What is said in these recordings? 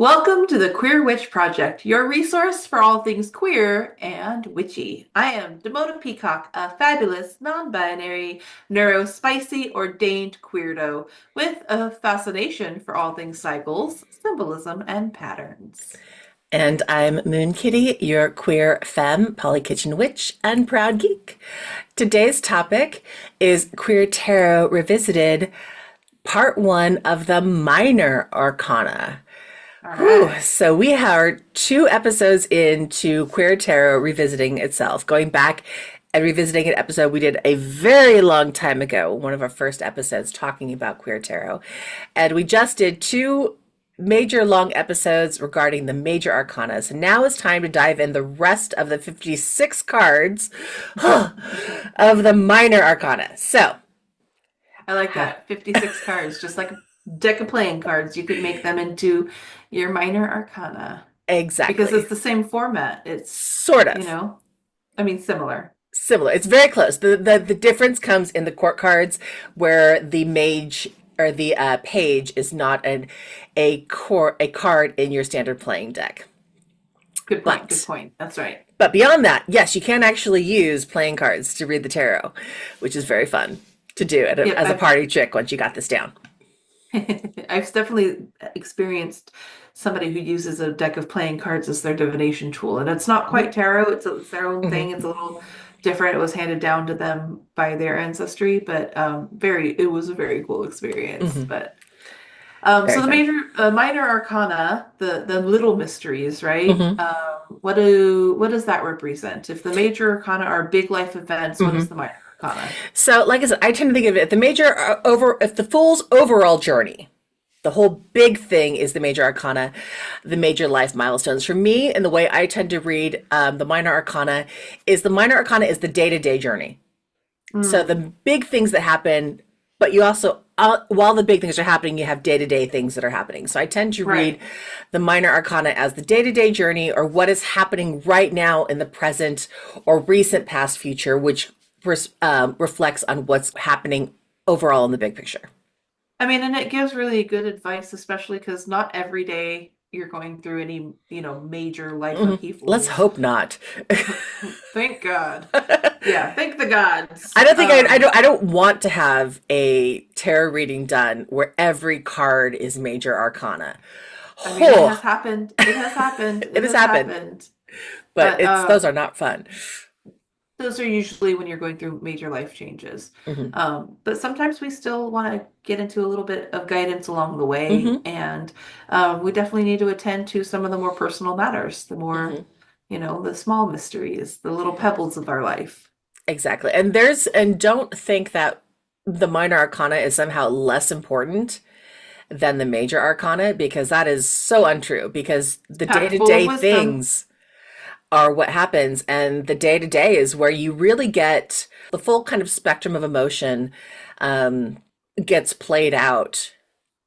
Welcome to the Queer Witch Project, your resource for all things queer and witchy. I am Damona Peacock, a fabulous, non-binary, neuro-spicy, ordained queerdo with a fascination for all things cycles, symbolism, and patterns. And I'm Moonkittee, your queer femme, polykitchen witch, and proud geek. Today's topic is Queer Tarot Revisited, part one of the Minor Arcana. All Whew. right. So we are two episodes into Queer Tarot revisiting itself, going back and revisiting an episode we did a very long time ago, one of our first episodes talking about Queer Tarot. And we just did two major long episodes regarding the major arcana. So now it's time to dive in the rest of the 56 cards of the minor arcana. So, I like that. 56 cards, just like a deck of playing cards. You could make them into your minor arcana because exactly. it's the same format. It's, Sort you of. know, I mean, similar. Similar. It's very close. The difference comes in the court cards where the mage or the page is not a card in your standard playing deck. Good point. Good But point. That's right. but beyond that, yes, you can actually use playing cards to read the tarot, which is very fun to do Yep, as a party trick once you got this down. I've definitely experienced somebody who uses a deck of playing cards as their divination tool, and it's not quite tarot. It's their own thing. Hmm. It's a little different. It was handed down to them by their ancestry, but it was a very cool experience. Hmm. But Very so the fun. minor arcana, the little mysteries, right? Hmm. What does that represent? If the major arcana are big life events, what is Hmm. the minor arcana? So, like I said, I tend to think of it the major if the fool's overall journey. The whole big thing is the major arcana, the major life milestones. For me, and the way I tend to read the minor arcana is the day-to-day journey. So the Mm, big things that happen, but you also, while the big things are happening, you have day-to-day things that are happening. So I tend to read right. the minor arcana as the day-to-day journey or what is happening right now in the present or recent past future, which reflects on what's happening overall in the big picture. I mean, and it gives really good advice, especially because not every day you're going through any, major life Let's upheavals. hope not. Thank God. Yeah, thank the gods. I don't think I don't want to have a tarot reading done where every card is major arcana. I mean, it has Oh, happened. It has happened. it It has has happened, happened. but But it's those are not fun. those are usually when you're going through major life changes. Hmm. But sometimes we still want to get into a little bit of guidance along the way, Hmm. and we definitely need to attend to some of the more personal matters, the more, Hmm. the small mysteries, the little pebbles of our life. Exactly. And don't think that the minor arcana is somehow less important than the major arcana because that is so untrue because the Packed full of day-to-day wisdom. things are what happens and the day-to-day is where you really get the full kind of spectrum of emotion um, gets played out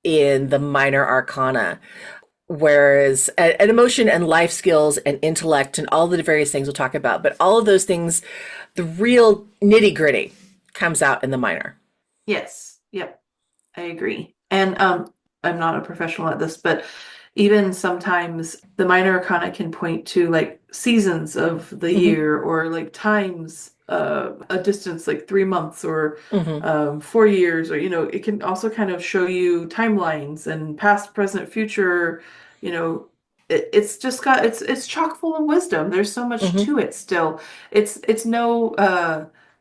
in the minor arcana. Whereas an emotion and life skills and intellect and all the various things we'll talk about, but all of those things, the real nitty gritty comes out in the minor. Yes. Yep. I agree. And I'm not a professional at this, but even sometimes the minor arcana can point to like seasons of the Hmm. year or like times, a distance like 3 months or Hmm. 4 years, or it can also kind of show you timelines and past, present, future. You know, it's just got it's chock full of wisdom. There's so much Hmm. to it still. It's no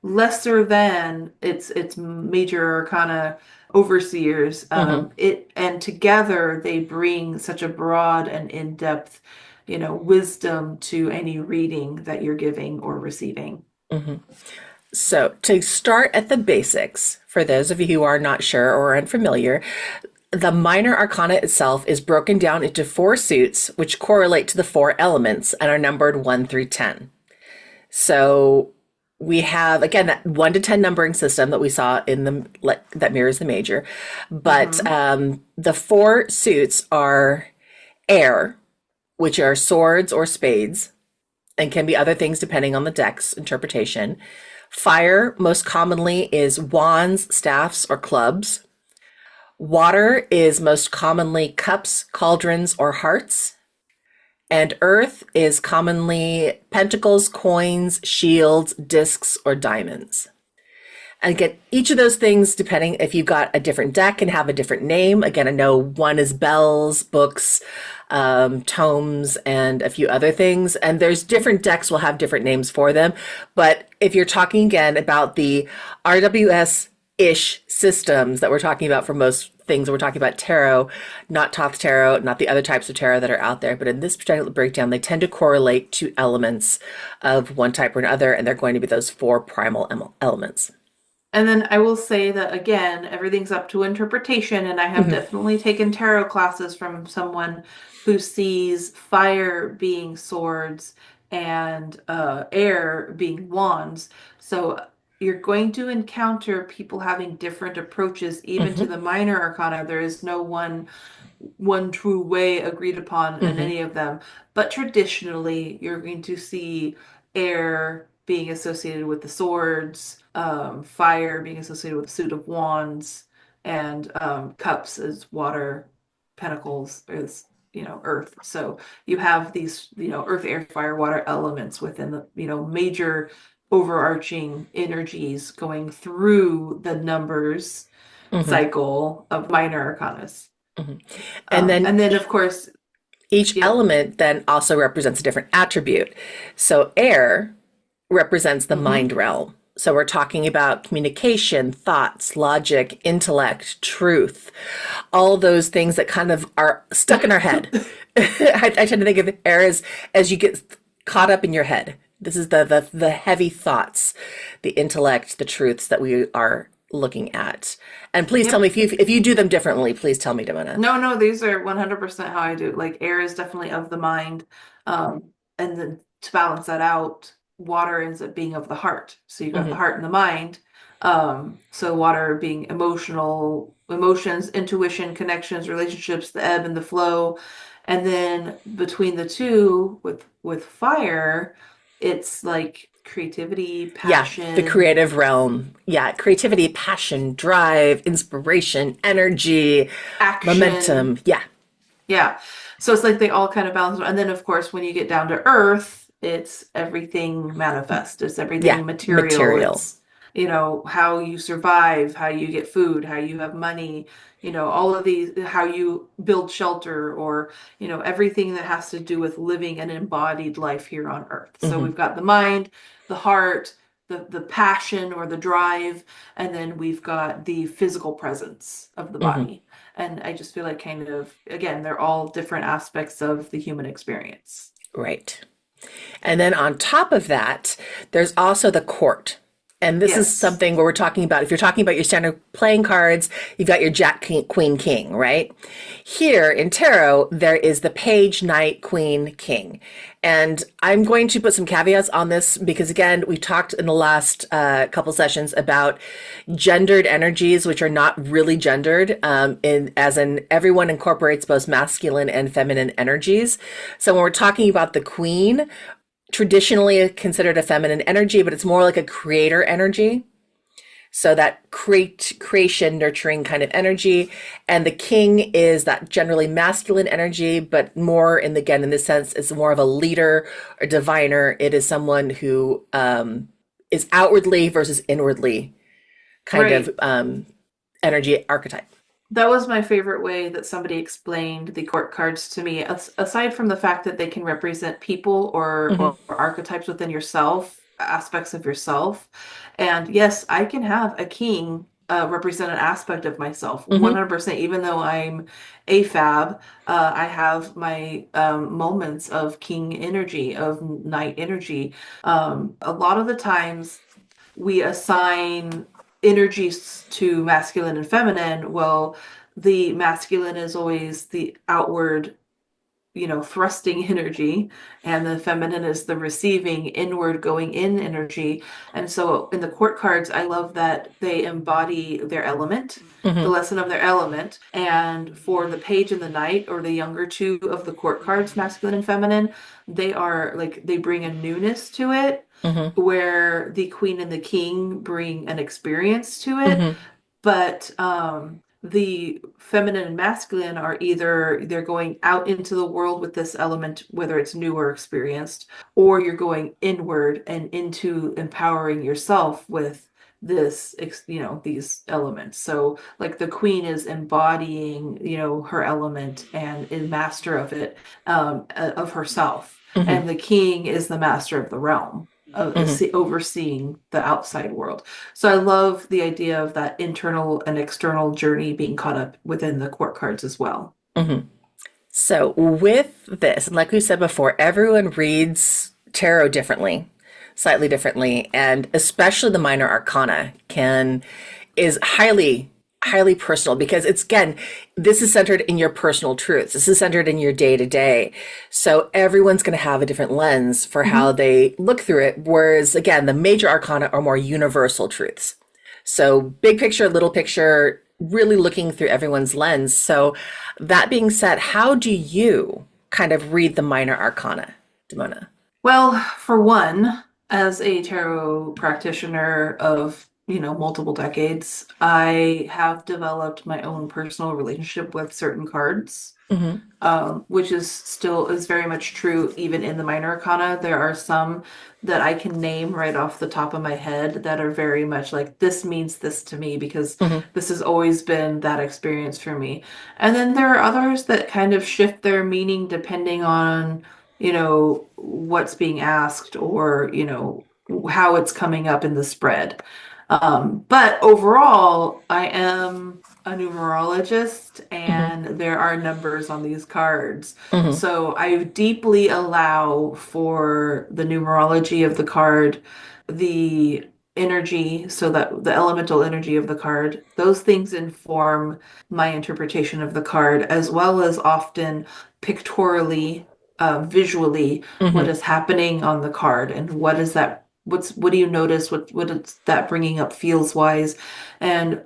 lesser than its major arcana overseers. Hmm. It and together they bring such a broad and in-depth, wisdom to any reading that you're giving or receiving. Hmm. So, to start at the basics, for those of you who are not sure or unfamiliar, the minor arcana itself is broken down into four suits, which correlate to the four elements and are numbered 1 through 10. So, we have again that 1 to 10 numbering system that we saw in that mirrors the major, but Hmm. the four suits are air, which are swords or spades, and can be other things depending on the deck's interpretation. Fire, most commonly, is wands, staffs, or clubs. Water is most commonly cups, cauldrons, or hearts. And earth is commonly pentacles, coins, shields, discs, or diamonds. And again, each of those things, depending if you've got a different deck, can have a different name. Again, I know one is bells, books, tomes, and a few other things. And there's different decks will have different names for them. But if you're talking again about the RWS-ish systems that we're talking about for most things, we're talking about tarot, not Thoth tarot, not the other types of tarot that are out there. But in this particular breakdown, they tend to correlate to elements of one type or another, and they're going to be those four primal elements. And then I will say that again, everything's up to interpretation, and I have Mhm. definitely taken tarot classes from someone who sees fire being swords and air being wands. So you're going to encounter people having different approaches, even to Mhm. the minor arcana. There is no one true way agreed upon in Mhm. any of them. But traditionally, you're going to see air being associated with the swords, fire being associated with the suit of wands, and cups as water, pentacles is earth. So you have these earth, air, fire, water elements within the major overarching energies going through the numbers Mhm. cycle of minor arcanas. Mhm. And then And then, of course, each yeah. element then also represents a different attribute. So air represents the Hmm. mind realm. So we're talking about communication, thoughts, logic, intellect, truth, all those things that kind of are stuck in our head. I tend to think of air as you get caught up in your head. This is the heavy thoughts, the intellect, the truths that we are looking at. And please tell me Yep. if you do them differently. Please tell me, Damona. No, no, these are 100% how I do it. Like air is definitely of the mind. And then to balance that out, water ends up being of the heart. So you got the Hmm. heart and the mind. So water being emotional, emotions, intuition, connections, relationships, the ebb and the flow. And then between the two with fire, it's like creativity, Yeah, the passion, creative realm. Yeah, creativity, passion, drive, inspiration, energy, action. momentum. Yeah. Yeah. So it's like they all kind of balance. And then, of course, when you get down to earth, it's everything manifest, it's Yeah, everything material. material. It's, how you survive, how you get food, how you have money, all of these, how you build shelter, or, everything that has to do with living an embodied life here on earth. So Hmm. we've got the mind, the heart, the passion or the drive, and then we've got the physical presence of the Hmm. body. And I just feel like kind of, again, they're all different aspects of the human experience. Right. And then on top of that, there's also the court. And this is Yes. something where we're talking about, if you're talking about your standard playing cards, you've got your Jack, King, Queen, King, right? Here in tarot, there is the Page, Knight, Queen, King. And I'm going to put some caveats on this because, again, we talked in the last couple sessions about gendered energies, which are not really gendered, as in everyone incorporates both masculine and feminine energies. So when we're talking about the Queen, traditionally considered a feminine energy, but it's more like a creator energy. So that creation, nurturing kind of energy. And the king is that generally masculine energy, but more again, in this sense, it's more of a leader or diviner. It is someone who is outwardly versus inwardly kind of Right. energy archetype. That was my favorite way that somebody explained the court cards to me. Aside from the fact that they can represent people or Hmm. archetypes within yourself, aspects of yourself. And yes, I can have a king represent an aspect of myself Hmm. 100%, even though I'm AFAB. I have my moments of king energy, of knight energy. A lot of the times we assign energies to masculine and feminine. Well, the masculine is always the outward, thrusting energy, and the feminine is the receiving, inward going in energy. And so in the court cards, I love that they embody their element, the Hmm. lesson of their element. And for the page and the knight, or the younger two of the court cards, masculine and feminine, they are like they bring a newness to it, Hmm. where the queen and the king bring an experience to it. Hmm. But the feminine and masculine are either they're going out into the world with this element, whether it's new or experienced, or you're going inward and into empowering yourself with these elements. So like the queen is embodying, her element and is master of it, of herself. Hmm. And the king is the master of the realm, Hmm. overseeing the outside world. So I love the idea of that internal and external journey being caught up within the court cards as well. Hmm. So with this, and like we said before, everyone reads tarot differently, slightly differently, and especially the minor arcana can is highly personal because it's again, this is centered in your personal truths. This is centered in your day to day. So everyone's going to have a different lens for how Hmm. they look through it. Whereas again, the major arcana are more universal truths. So big picture, little picture, really looking through everyone's lens. So that being said, how do you kind of read the minor arcana, Damona? Well, for one, as a tarot practitioner of, multiple decades, I have developed my own personal relationship with certain cards. Hmm. Which is very much true even in the minor arcana. There are some that I can name right off the top of my head that are very much like this means this to me because Hmm. this has always been that experience for me. And then there are others that kind of shift their meaning depending on, what's being asked or, how it's coming up in the spread. But overall, I am a numerologist Hmm. and there are numbers on these cards. Hmm. So I deeply allow for the numerology of the card, the energy, so that the elemental energy of the card, those things inform my interpretation of the card, as well as often pictorially, visually, what Hmm. is happening on the card and what do you notice? What is that bringing up feels wise? And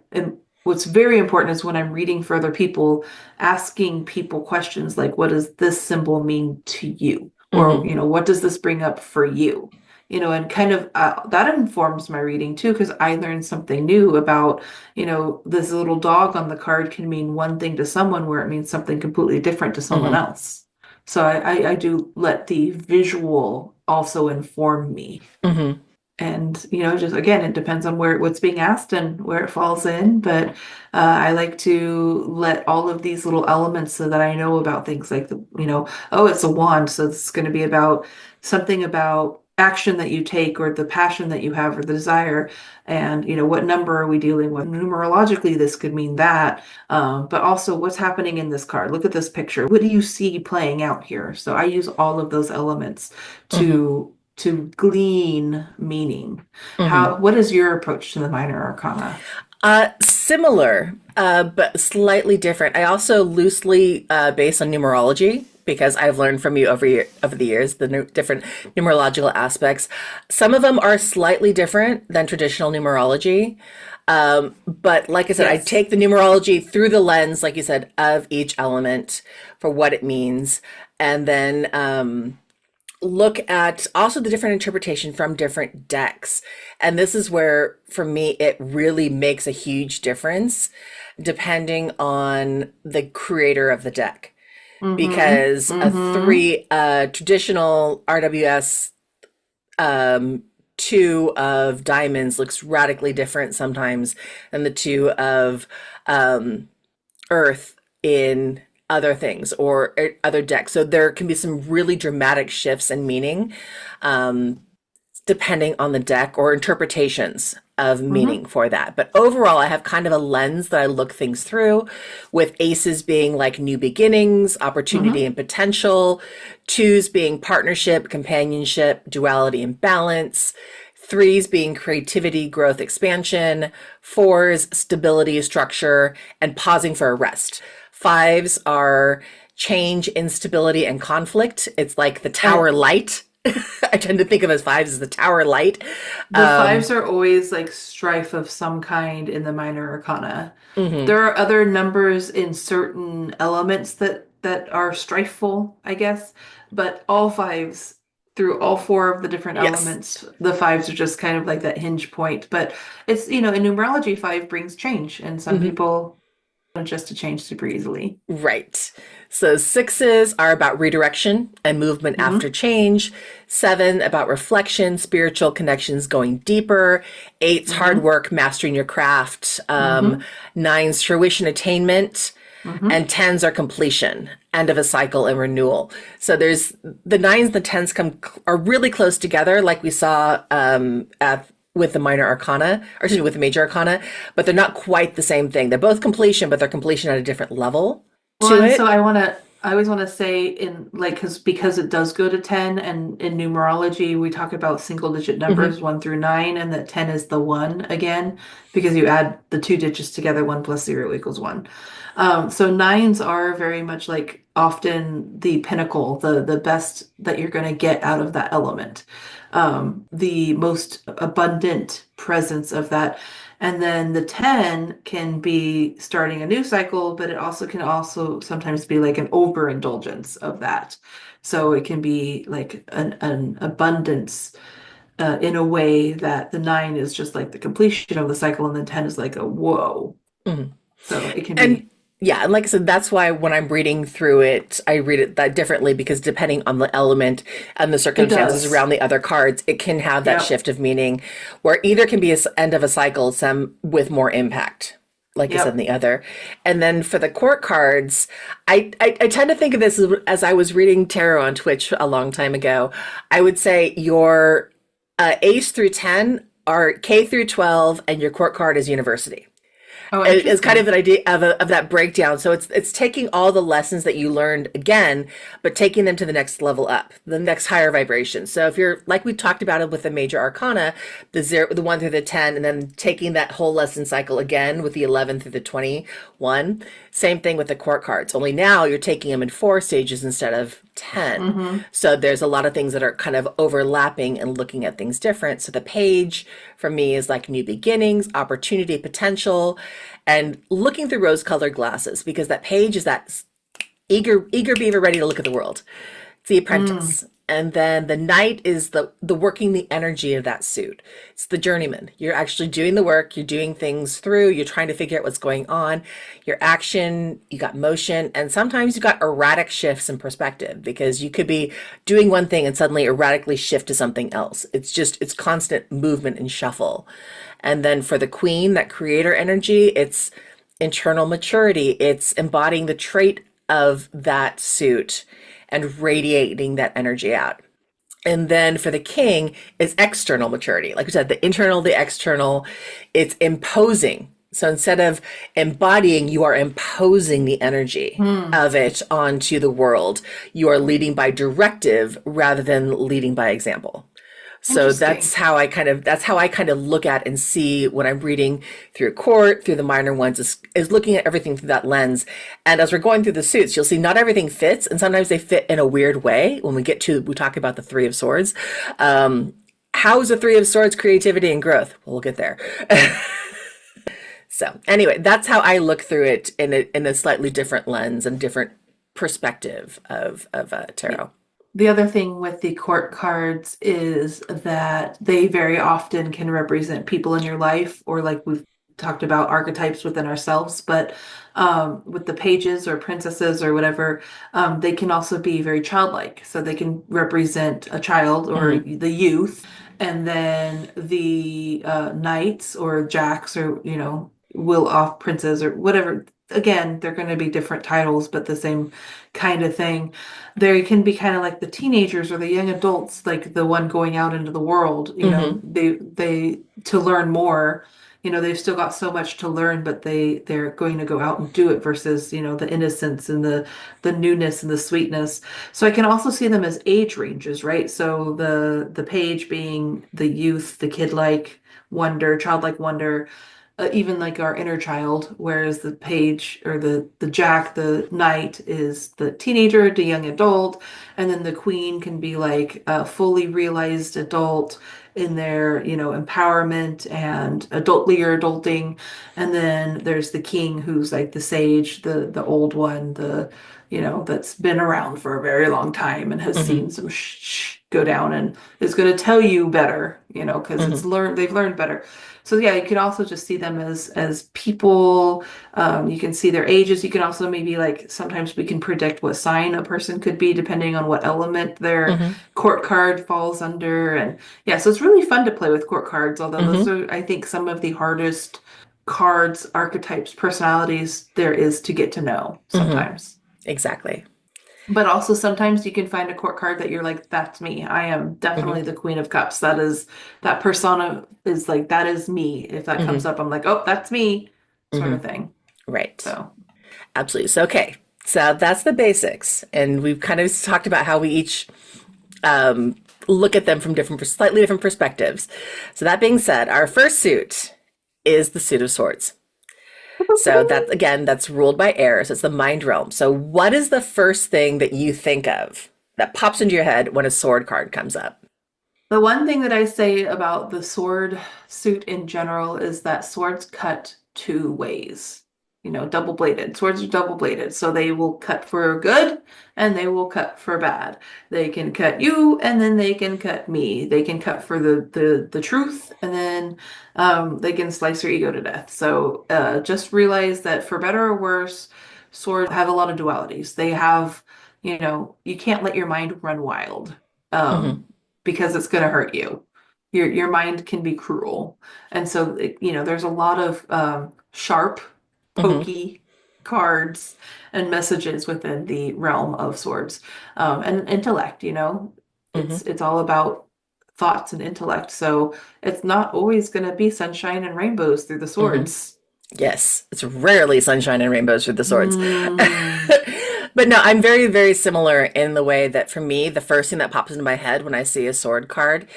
what's very important is when I'm reading for other people, asking people questions like, what does this symbol mean to you? Or, Hmm. what does this bring up for you? And kind of that informs my reading too, because I learned something new about, this little dog on the card can mean one thing to someone where it means something completely different to someone Hmm. else. So I do let the visual also inform me. Hmm. And, just again, it depends on what's being asked and where it falls in. But I like to let all of these little elements so that I know about things like oh, it's a wand. So it's going to be about something about action that you take or the passion that you have or the desire. And, what number are we dealing with? Numerologically, this could mean that. But also what's happening in this card. Look at this picture. What do you see playing out here? So I use all of those elements Hmm. to glean meaning. Hmm. What is your approach to the minor arcana? Similar, but slightly different. I also loosely based on numerology because I've learned from you over the years the different numerological aspects. Some of them are slightly different than traditional numerology. But like I said, I Yes. take the numerology through the lens, like you said, of each element for what it means, and then look at also the different interpretation from different decks. And this is where, for me, it really makes a huge difference depending on the creator of the deck. Mm-hmm. Because a Mm-hmm. three traditional RWS two of diamonds looks radically different sometimes than the two of earth in other things or other decks. So there can be some really dramatic shifts in meaning depending on the deck or interpretations of Mm-hmm. meaning for that. But overall, I have kind of a lens that I look things through, with aces being like new beginnings, opportunity Mm-hmm. and potential, twos being partnership, companionship, duality and balance, threes being creativity, growth, expansion, fours, stability, structure, and pausing for a rest. Fives are change, instability, and conflict. It's like the And tower light. I tend to think of as fives as the tower light. the Um, fives are always like strife of some kind in the minor arcana. mhm. There are other numbers in certain elements that are strifeful, I guess, but all fives through all four of the different Yes. elements, the fives are just kind of like that hinge point. But it's, in numerology, five brings change, and some Hmm. people just to change super easily. Right. So sixes are about redirection and movement Mm-hmm. after change. Seven about reflection, spiritual connections going deeper. Eight's hard Mm-hmm. work, mastering your craft. Mm-hmm. Nine's fruition attainment. Mm-hmm. And tens are completion, end of a cycle and renewal. So there's the nines, the tens are really close together, like we saw with the minor arcana, or excuse me, with the major arcana, but they're not quite the same thing. They're both completion, but they're completion at a different level Well, to and so it. I always want to say in like, because it does go to 10, and in numerology, we talk about single digit Hmm. numbers 1 through 9, and that 10 is the one again, because you add the two digits together, 1 + 0 = 1. So nines are very much like often the pinnacle, the best that you're going to get out of that element, the most abundant presence of that. And then the 10 can be starting a new cycle, but it also can also sometimes be like an overindulgence of that. So it can be like an abundance in a way that the 9 is just like the completion of the cycle, and the 10 is like a whoa. Hmm. So it can And be, yeah, and like I said, that's why when I'm reading through it, I read it that differently because depending on the element and the it circumstances does. around the other cards, it can have that Yep. shift of meaning where either can be a end of a cycle, some with more impact, like you said, in Yep. the other. And then for the court cards, I tend to think of this as I was reading tarot on Twitch a long time ago. I would say your ace through 10 are K through 12, and your court card is university. Oh, It's kind of interesting. an idea of that breakdown. So it's taking all the lessons that you learned again, but taking them to the next level up, the next higher vibration. So if you're like we talked about it with the major arcana, the 1 through the 10, and then taking that whole lesson cycle again with the 11 through the 21. Same thing with the court cards. Only now you're taking them in 4 stages instead of 10. Mm-hmm. So there's a lot of things that are kind of overlapping and looking at things different. So the page for me is like new beginnings, opportunity, potential, and looking through rose-colored glasses because that page is that eager beaver ready to look at the world. It's the Mm. apprentice. And then the knight is the working the energy of that suit. It's the journeyman. You're actually doing the work, you're doing things through, you're trying to figure out what's going on. Your action, you got motion, and sometimes you got erratic shifts in perspective because you could be doing one thing and suddenly erratically shift to something else. It's constant movement and shuffle. And then for the queen, that creator energy, it's internal maturity. It's embodying the trait of that suit and radiating that energy out. And then for the king, it's external maturity. Like we said, the internal, the external, it's imposing. So instead of embodying, you are imposing the energy Hmm. of it onto the world. You are leading by directive rather than leading by example. So Interesting. that's how I kind of look at and see when I'm reading through court, through the minor ones, is looking at everything through that lens. And as we're going through the suits, you'll see not everything fits, and sometimes they fit in a weird way. When we talk about the Three of Swords. How is the Three of Swords creativity and growth? Well, we'll get there. So anyway, that's how I look through it in a slightly different lens and different perspective of tarot. The other thing with the court cards is that they very often can represent people in your life, or like we've talked about archetypes within ourselves, but with the pages or princesses or whatever, they can also be very childlike. So they can represent a child or Hmm. the youth, and then the knights or jacks or, will off princes or whatever. Again, they're going to be different titles, but the same kind of thing. They can be kind of like the teenagers or the young adults, like the one going out into the world, Hmm. they to learn more. They've still got so much to learn, but they're going to go out and do it versus, the innocence and the newness and the sweetness. So I can also see them as age ranges, right? So the page being the youth, the kid-like wonder, childlike wonder, even like our inner child, whereas the page or the jack, the knight, is the teenager to young adult, and then the queen can be like a fully realized adult in their, empowerment and adultly or adulting, and then there's the king who's like the sage, the old one, that's been around for a very long time and has Hmm. seen some go down and is going to tell you better, because they've learned better. So yeah, you can also just see them as people. You can see their ages. You can also maybe like sometimes we can predict what sign a person could be depending on what element their Mm-hmm. court card falls under. And yeah, so it's really fun to play with court cards, although those Mm-hmm. are, I think, some of the hardest cards, archetypes, personalities there is to get to know Mm-hmm. sometimes. Exactly. But also sometimes you can find a court card that you're like, that's me. I am Mm-hmm. definitely the Queen of Cups. That persona is like, that is me. If that comes Mm-hmm. up, I'm like, oh, that's me, sort Mm-hmm. of thing. Right. So, Absolutely. So, okay. So that's the basics. And we've kind of talked about how we each um, look at them from slightly different perspectives. So that being said, our first suit is the suit of swords. So that again, that's ruled by air. So it's the mind realm. So what is the first thing that you think of that pops into your head when a sword card comes up? the one thing that I say about the sword suit in general is that swords cut two ways. Double bladed. Swords are double bladed, so they will cut for good and they will cut for bad. They can cut you and then they can cut me. They can cut for the truth and then they can slice your ego to death. So just realize that for better or worse, swords have a lot of dualities. They have, you can't let your mind run wild. Mm-hmm. Um, because it's going to hurt you. Your mind can be cruel. And so, there's a lot of sharp, Mm-hmm. pokey cards and messages within the realm of swords. And intellect, Mm-hmm. it's all about thoughts and intellect. So it's not always going to be sunshine and rainbows through the Mm-hmm. swords. Yes, it's rarely sunshine and rainbows with the swords. Mm, But no, I'm very, very similar in the way that for me, the first thing that pops into my head when I see a sword card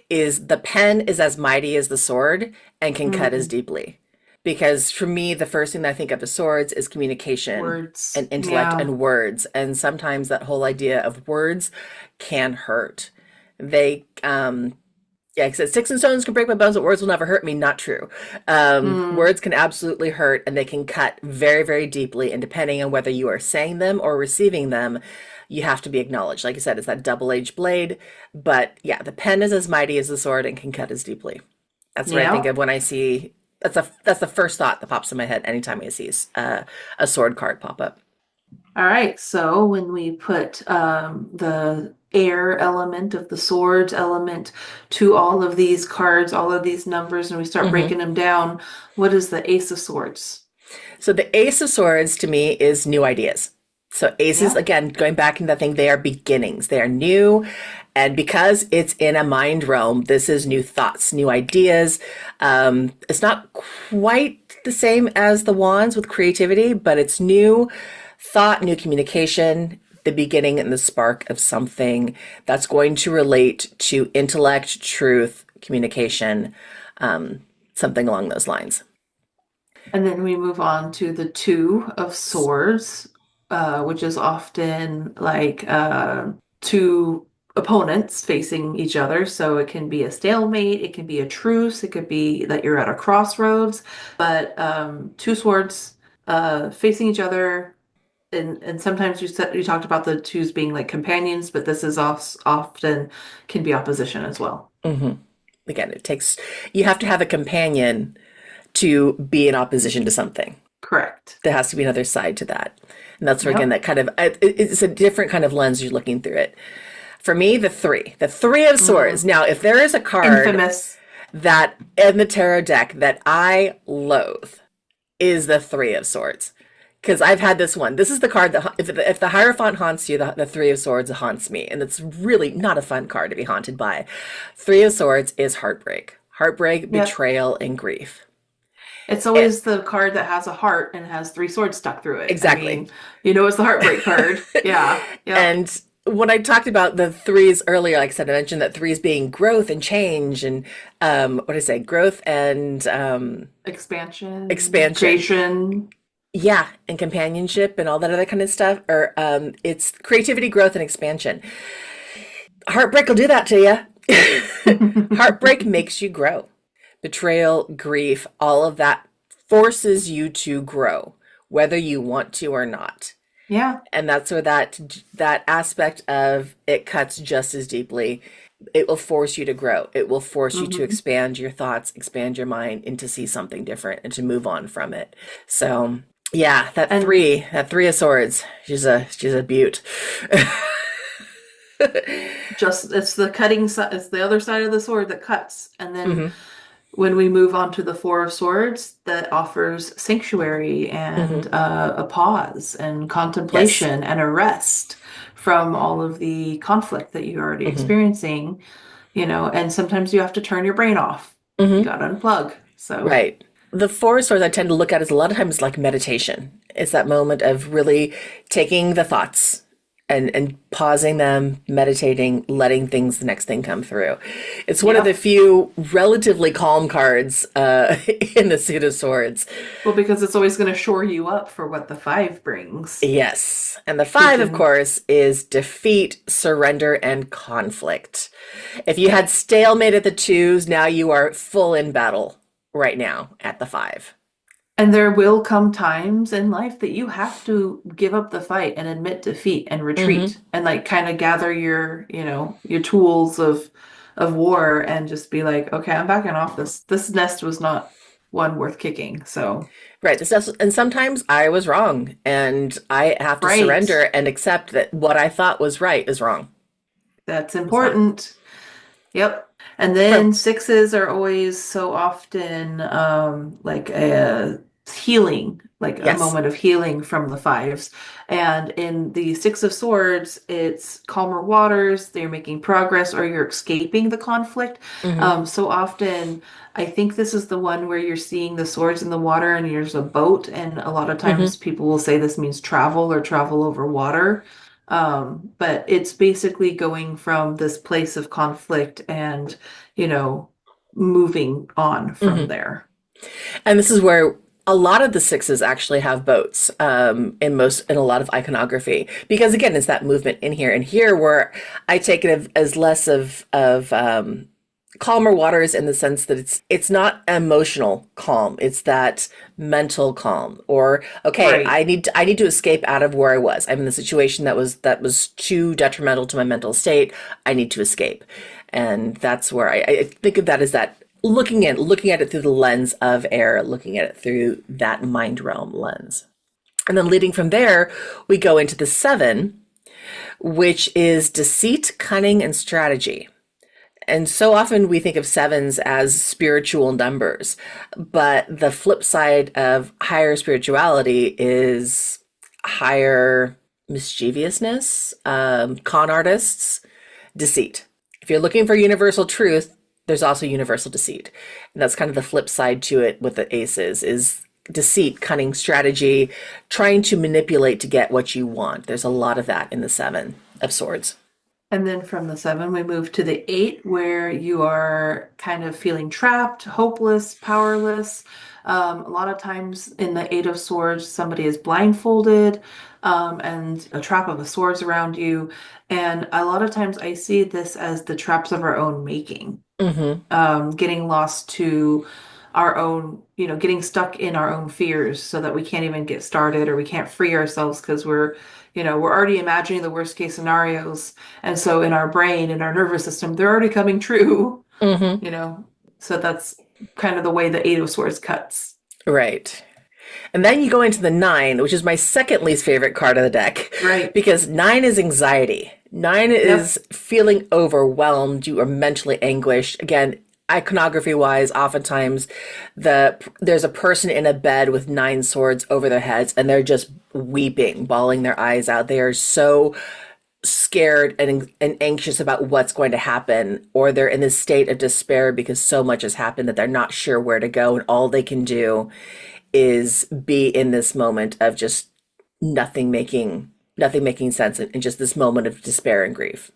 is the pen is as mighty as the sword and can cut as mm, deeply. Because for me, the first thing that I think of as swords is communication words. and intellect Yeah. and words. And sometimes that whole idea of words can hurt. They yeah, because sticks and stones can break my bones, but words will never hurt me. Not true. Mm, Words can absolutely hurt, and they can cut very, very deeply. And depending on whether you are saying them or receiving them, you have to be acknowledged. Like I said, it's that double-edged blade. But yeah, the pen is as mighty as the sword and can cut as deeply. That's what I think yeah. of when I see. That's the first thought that pops in my head anytime I see a sword card pop up. All right, so when we put the air element of the swords element to all of these cards, all of these numbers, and we start Hmm. breaking them down, what is the Ace of Swords? So the Ace of Swords to me is new ideas. So aces, Yeah. again, going back into that thing, they are beginnings. They are new. And because it's in a mind realm, this is new thoughts, new ideas. It's not quite the same as the wands with creativity, but it's new thought, new communication, the beginning and the spark of something that's going to relate to intellect, truth, communication, something along those lines. And then we move on to the Two of Swords, which is often like two opponents facing each other. So it can be a stalemate, it can be a truce, it could be that you're at a crossroads. But two swords facing each other, and sometimes you talked about the twos being like companions, but this is often can be opposition as well. Hmm. Again, you have to have a companion to be in opposition to something. Correct. There has to be another side to that. And that's where, again, Yep. that kind of, it's a different kind of lens you're looking through it. For me, the three of swords. Mm. Now, if there is a card Infamous. that in the tarot deck that I loathe is the three of swords. Because I've had this one. This is the card that, if the Hierophant haunts you, the Three of Swords haunts me. And it's really not a fun card to be haunted by. Three of Swords is heartbreak. Heartbreak, Yep. betrayal, and grief. It's It, always the card that has a heart and has three swords stuck through it. I exactly. mean, it's the heartbreak card. Yeah. Yep. And when I talked about the threes earlier, like I said, I mentioned that threes being growth and change and what did I say? Growth and Expansion, expansion. creation. Yeah, and companionship and all that other kind of stuff. Or it's creativity, growth, and expansion. Heartbreak will do that to you. Heartbreak makes you grow. Betrayal, grief, all of that forces you to grow, whether you want to or not. Yeah. And that's where that aspect of it cuts just as deeply. It will force you to grow. It will force you to Hmm. expand your thoughts, expand your mind, and to see something different and to move on from it. So yeah, And that three of swords, she's a beaut. just it's the cutting side, it's the other side of the sword that cuts. And then Hmm. when we move on to the Four of Swords, that offers sanctuary and Hmm. a pause and Yes. contemplation and a rest from all of the conflict that you're already Hmm. experiencing, and sometimes you have to turn your brain off. You Hmm. got to unplug. So, Right. The four swords I tend to look at as a lot of times like meditation. It's that moment of really taking the thoughts and pausing them, meditating, letting the next thing come through. It's one of the yep. few relatively calm cards in the suit of swords. Well, because it's always going to shore you up for what the five brings. Yes. And the You five, of can, course, is defeat, surrender, and conflict. If you yep. had stalemate at the twos, now you are full in battle right now at the five. And there will come times in life that you have to give up the fight and admit defeat and Hmm. retreat and like kind of gather your tools of war and just be like, okay, I'm backing off this. This nest was not one worth kicking. So, Right. And sometimes I was wrong, and I have to right. surrender and accept that what I thought was right is wrong. That's It's not. important. Yep. And From then sixes are always so often like a healing, like a yes. moment of healing from the fives. And in the Six of Swords, it's calmer waters, they're making progress, or you're escaping the conflict. Hmm. So often, I think this is the one where you're seeing the swords in the water and there's a boat. And a lot of Hmm. times people will say this means travel or travel over water. But it's basically going from this place of conflict and, you know, moving on from Hmm. there. And this is where a lot of the sixes actually have boats in a lot of iconography because again it's that movement in here and here where I take it as less of calmer waters in the sense that it's not emotional calm, it's that mental calm, or okay, Right. I need to escape out of where I was. I'm in the situation that was too detrimental to my mental state. I need to escape. And that's where I think of that as that looking at it through the lens of air, looking at it through that mind realm lens. And then leading from there, we go into the seven, which is deceit, cunning, and strategy. And so often we think of sevens as spiritual numbers, but the flip side of higher spirituality is higher mischievousness, con artists, deceit. If you're looking for universal truth, there's also universal deceit. And that's kind of the flip side to it with the aces is deceit, cunning, strategy, trying to manipulate to get what you want. There's a lot of that in the seven of swords. And then from the seven, we move to the eight, where you are kind of feeling trapped, hopeless, powerless. A lot of times in the Eight of Swords, somebody is blindfolded, and a trap of the swords around you. And a lot of times I see this as the traps of our own making, Mm-hmm. getting lost to our own, getting stuck in our own fears so that we can't even get started or we can't free ourselves because we're already imagining the worst case scenarios. And so in our brain, in our nervous system, they're already coming true, Mm-hmm. you know. So that's kind of the way the Eight of Swords cuts. Right. And then you go into the nine, which is my second least favorite card of the deck, Right. because nine is anxiety. Nine Yep. is feeling overwhelmed. You are mentally anguished. Again, iconography wise, oftentimes there's a person in a bed with nine swords over their heads, and they're just weeping, bawling their eyes out. They are so scared and anxious about what's going to happen, or they're in this state of despair because so much has happened that they're not sure where to go, and all they can do is be in this moment of just nothing making sense, and just this moment of despair and grief.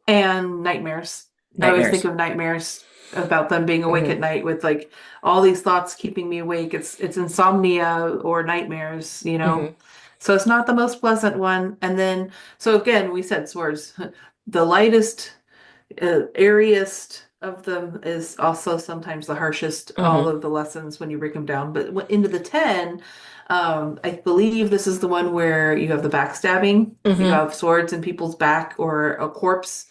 And nightmares. I always think Nightmares. of nightmares about them being awake at Hmm. night with like all these thoughts keeping me awake. It's insomnia or nightmares, you know. Hmm. So it's not the most pleasant one. And then so again, we said swords, the lightest, airiest, of them is also sometimes the harshest, all Mm-hmm. of the lessons when you break them down. But into the 10, I believe this is the one where you have the backstabbing, you Mm-hmm. have swords in people's back or a corpse.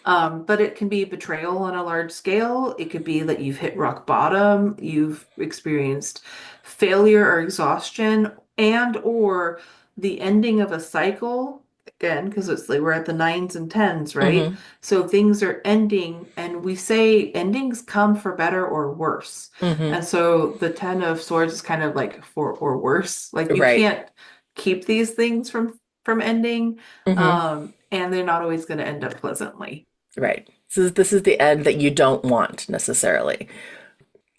But it can be betrayal on a large scale. It could be that you've hit rock bottom, you've experienced failure or exhaustion, and or the ending of a cycle. Again, because it's like we're at the nines and tens, right? Mm-hmm. So things are ending, and we say endings come for better or worse. Mm-hmm. And so the Ten of Swords is kind of like for or worse. Like you Right. can't keep these things from ending, Mm-hmm. and they're not always going to end up pleasantly. Right. So this is the end that you don't want necessarily.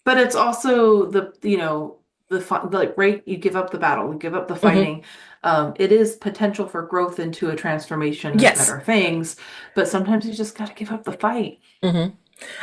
But it's also the fun, like right, you give up the battle, you give up the Mm-hmm. fighting. It is potential for growth into a transformation of Yes. better things, but sometimes you just got to give up the fight, Mm-hmm.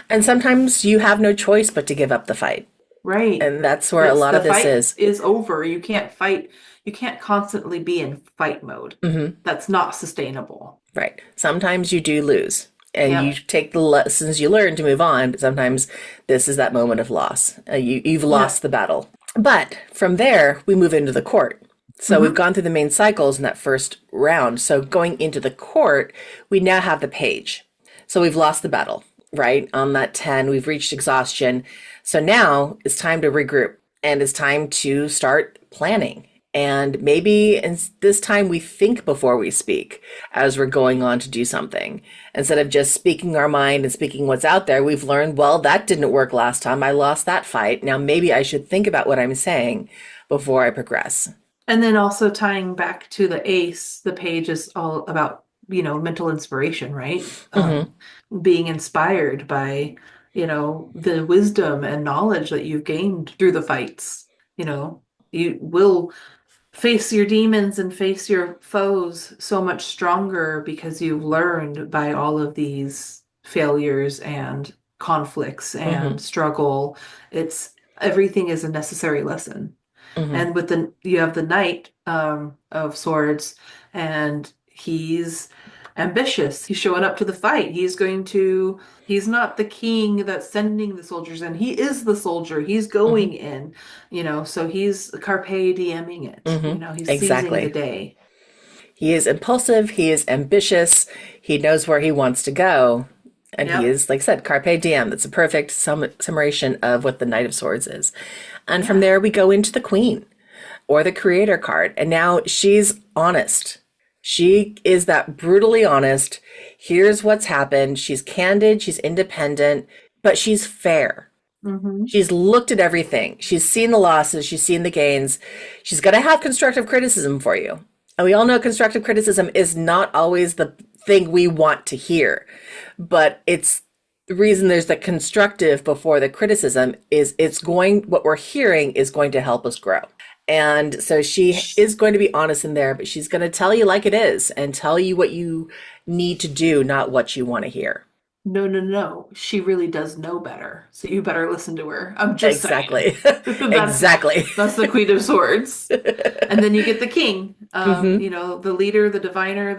And sometimes you have no choice but to give up the fight. right? And that's where a It's lot the of this fight is. is over. You can't fight. You can't constantly be in fight mode. Mm-hmm. That's not sustainable. Right. Sometimes you do lose and you Yep. take the lessons you learn to move on, but sometimes this is that moment of loss. You've lost Yep. the battle. But from there, we move into the court. So we've Hmm. gone through the main cycles in that first round. So going into the court, we now have the page. So we've lost the battle, right? On that 10, we've reached exhaustion. So now it's time to regroup and it's time to start planning. And maybe this time we think before we speak as we're going on to do something. Instead of just speaking our mind and speaking what's out there, we've learned, well, that didn't work last time. I lost that fight. Now maybe I should think about what I'm saying before I progress. And then also tying back to the ace, the page is all about, mental inspiration, right? Mm-hmm. Being inspired by, the wisdom and knowledge that you've gained through the fights. You know, you will face your demons and face your foes so much stronger because you've learned by all of these failures and conflicts and Mm-hmm. struggle. It's everything is a necessary lesson. Mm-hmm. And with the you have the Knight of Swords, and he's ambitious. He's showing up to the fight. He's not the king that's sending the soldiers in. He is the soldier. He's Mm-hmm. going in, so he's carpe dieming it. Mm-hmm. He's seizing the Exactly. day. He is impulsive, he is ambitious, he knows where he wants to go, and he Yep. is, like I said, carpe diem. That's a perfect summation of what the Knight of Swords is. And from Yeah. there, we go into the Queen or the Creator card. And now she's honest. She is that brutally honest. Here's what's happened. She's candid, she's independent, but she's fair. Hmm. She's looked at everything. She's seen the losses. She's seen the gains. She's going to have constructive criticism for you. And we all know constructive criticism is not always the thing we want to hear. But it's the reason there's the constructive before the criticism is what we're hearing is going to help us grow. And so she is going to be honest in there, but she's going to tell you like it is and tell you what you need to do, not what you want to hear. No, no, no. She really does know better. So you better listen to her. I'm just saying. Exactly. That's Exactly. that's the Queen of Swords. And then you get the king, Hmm. the leader, the diviner,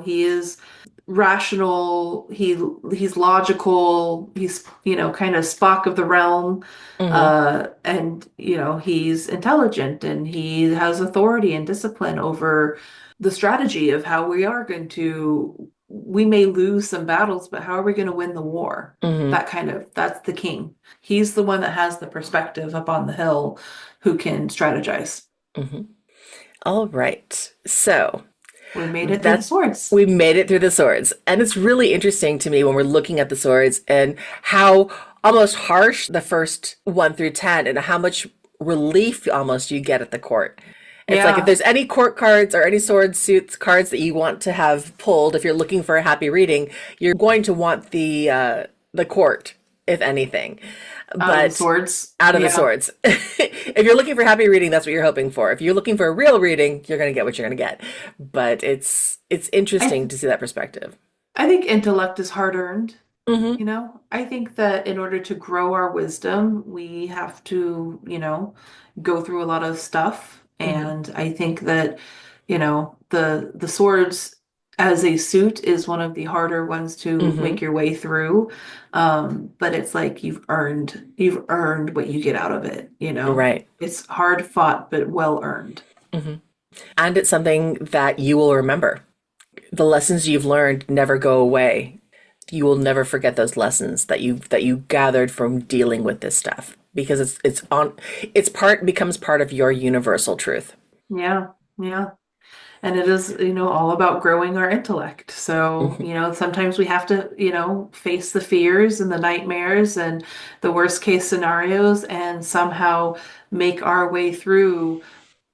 he is rational, he's logical, he's, kind of Spock of the realm. Hmm. And he's intelligent and he has authority and discipline over the strategy of how we may lose some battles, but how are we going to win the war? Hmm. That's the king. He's the one that has the perspective up on the hill who can strategize. Hmm. All right. So We made it through the that swords. we made it through the swords. And it's really interesting to me when we're looking at the swords and how almost harsh the first 1 through 10 and how much relief almost you get at the court. It's like if Yeah. there's any court cards or any sword suits cards that you want to have pulled, if you're looking for a happy reading, you're going to want the court, if anything. Out of the But swords. out of the Yeah. swords. If you're looking for happy reading, that's what you're hoping for. If you're looking for a real reading, you're going to get what you're going to get. But it's I interesting to see that perspective. I think intellect is hard earned. Hmm. I think that in order to grow our wisdom, we have to, go through a lot of stuff. Hmm. And I think that, the swords as a suit is one of the harder ones to Mm-hmm. make your way through. But it's like you've earned what you get out of it, you know. Right. It's hard fought, but well earned. Mm-hmm. And it's something that you will remember. The lessons you've learned never go away. You will never forget those lessons that you gathered from dealing with this stuff because it's part becomes part of your universal truth. Yeah, yeah. And it is, all about growing our intellect. So, Hmm. sometimes we have to, face the fears and the nightmares and the worst case scenarios and somehow make our way through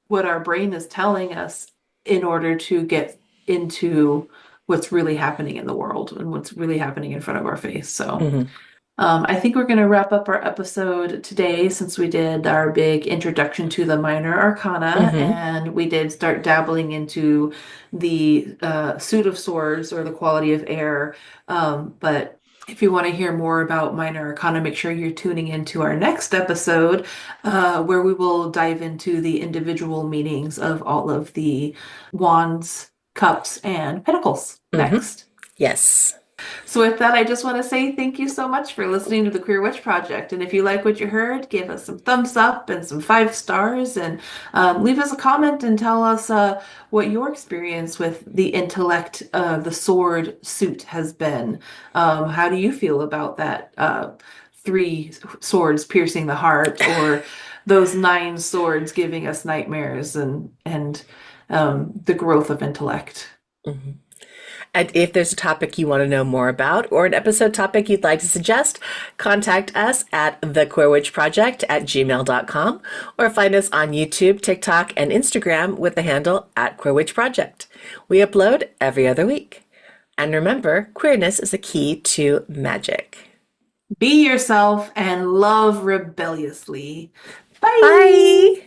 what our brain is telling us in order to get into what's really happening in the world and what's really happening in front of our face. So, Hmm. I think we're going to wrap up our episode today since we did our big introduction to the minor arcana Hmm. and we did start dabbling into the suit of swords or the quality of air. But if you want to hear more about minor arcana, make sure you're tuning into our next episode where we will dive into the individual meanings of all of the wands, cups, and pentacles Hmm. next. Yes. So with that, I just want to say thank you so much for listening to the Queer Witch Project. And if you like what you heard, give us some thumbs up and some 5 stars, and leave us a comment and tell us what your experience with the intellect, the sword suit has been. How do you feel about that? 3 swords piercing the heart, or those 9 swords giving us nightmares, and the growth of intellect. Hmm. And if there's a topic you want to know more about or an episode topic you'd like to suggest, contact us at thequeerwitchproject@gmail.com or find us on YouTube, TikTok, and Instagram with the handle @queerwitchproject. We upload every other week. And remember, queerness is the key to magic. Be yourself and love rebelliously. Bye. Bye!